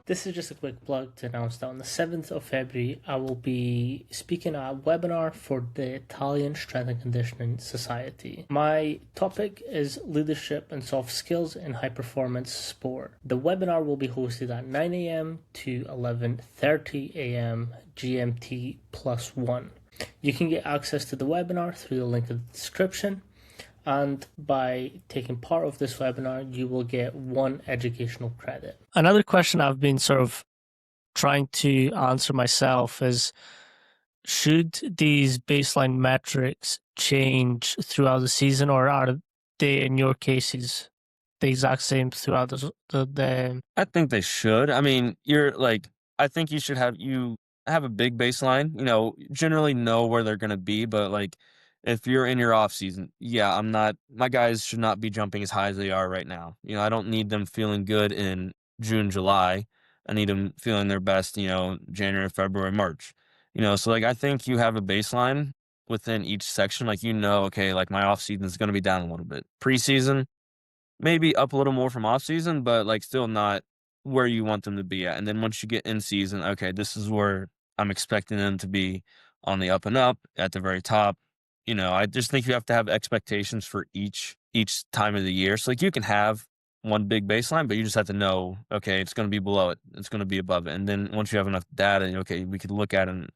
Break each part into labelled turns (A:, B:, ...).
A: This is just a quick plug to announce that on the 7th of February, I will be speaking at a webinar for the Italian Strength and Conditioning Society. My topic is leadership and soft skills in high performance sport. The webinar will be hosted at 9 a.m. to 11:30 a.m. GMT +1. You can get access to the webinar through the link in the description. And by taking part of this webinar, you will get 1 educational credit. Another question I've been sort of trying to answer myself is, should these baseline metrics change throughout the season, or are they, in your cases, the exact same throughout the
B: I think they should. I mean, I think you should have a big baseline, generally know where they're gonna be, but if you're in your off season, yeah, my guys should not be jumping as high as they are right now. I don't need them feeling good in June, July. I need them feeling their best, January, February, March. So I think you have a baseline within each section. Okay, my off season is gonna be down a little bit. Preseason, maybe up a little more from off season, but still not where you want them to be at. And then once you get in season, okay, this is where I'm expecting them to be on the up and up at the very top. I just think you have to have expectations for each time of the year. So you can have one big baseline, but you just have to know, okay, it's going to be below it, it's going to be above it. And then once you have enough data, okay, we could look at an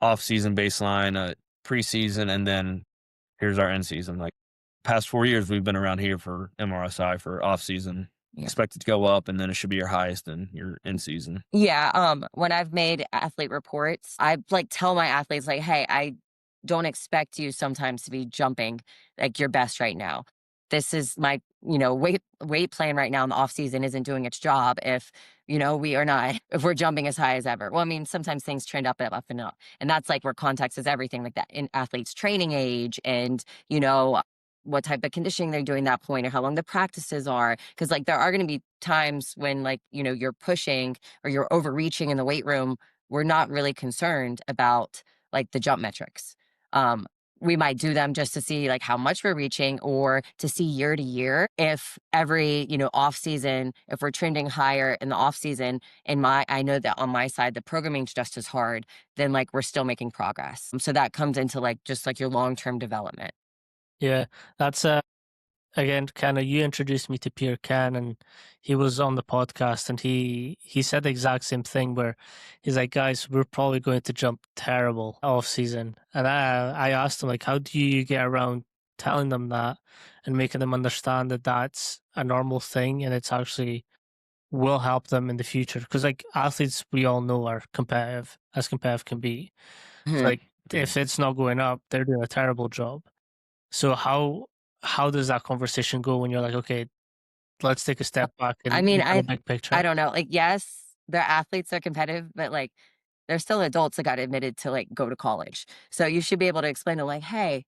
B: off season baseline, preseason, and then here's our end season. Past 4 years, we've been around here for MRSI for off season.
C: Yeah.
B: Expect it to go up, and then it should be your highest in your in season.
C: Yeah. When I've made athlete reports, I tell my athletes hey, I don't expect you sometimes to be jumping your best right now. This is my, weight plan right now in the off season isn't doing its job if, we are not, if we're jumping as high as ever. Well, I mean, sometimes things trend up and up. And that's where context is everything, like that in athletes' training age and, what type of conditioning they're doing that point or how long the practices are. Cause there are going to be times when you're pushing or you're overreaching in the weight room. We're not really concerned about the jump metrics. We might do them just to see how much we're reaching or to see year to year if every, off season, if we're trending higher in the off season, I know that on my side, the programming's just as hard, then we're still making progress. So that comes into just your long-term development.
A: Yeah, that's again, Kenna, you introduced me to Pierre Ken, and he was on the podcast, and he said the exact same thing where he's like, guys, we're probably going to jump terrible off season. And I asked him, how do you get around telling them that and making them understand that that's a normal thing and it's actually will help them in the future? Because athletes, we all know, are competitive can be. So if it's not going up, they're doing a terrible job. So how does that conversation go when you're okay, let's take a step back and
C: I mean,
A: look at the big picture?
C: I don't know. Yes, they're athletes, they're competitive, but they're still adults that got admitted to go to college. So you should be able to explain to hey,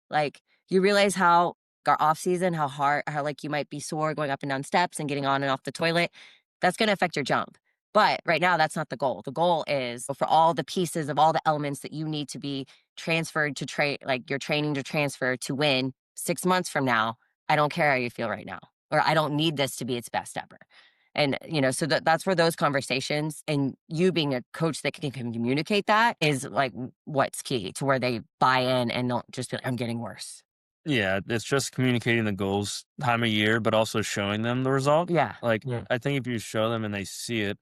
C: you realize how our off season, how hard, how you might be sore going up and down steps and getting on and off the toilet. That's going to affect your jump. But right now, that's not the goal. The goal is for all the pieces of all the elements that you need to be transferred to your training to transfer to win 6 months from now. I don't care how you feel right now, or I don't need this to be its best ever. And, so that's where those conversations and you being a coach that can communicate that is what's key to where they buy in and don't just be I'm getting worse.
B: Yeah, it's just communicating the goals time of year, but also showing them the result.
C: Yeah.
A: Yeah.
B: I think if you show them and they see it,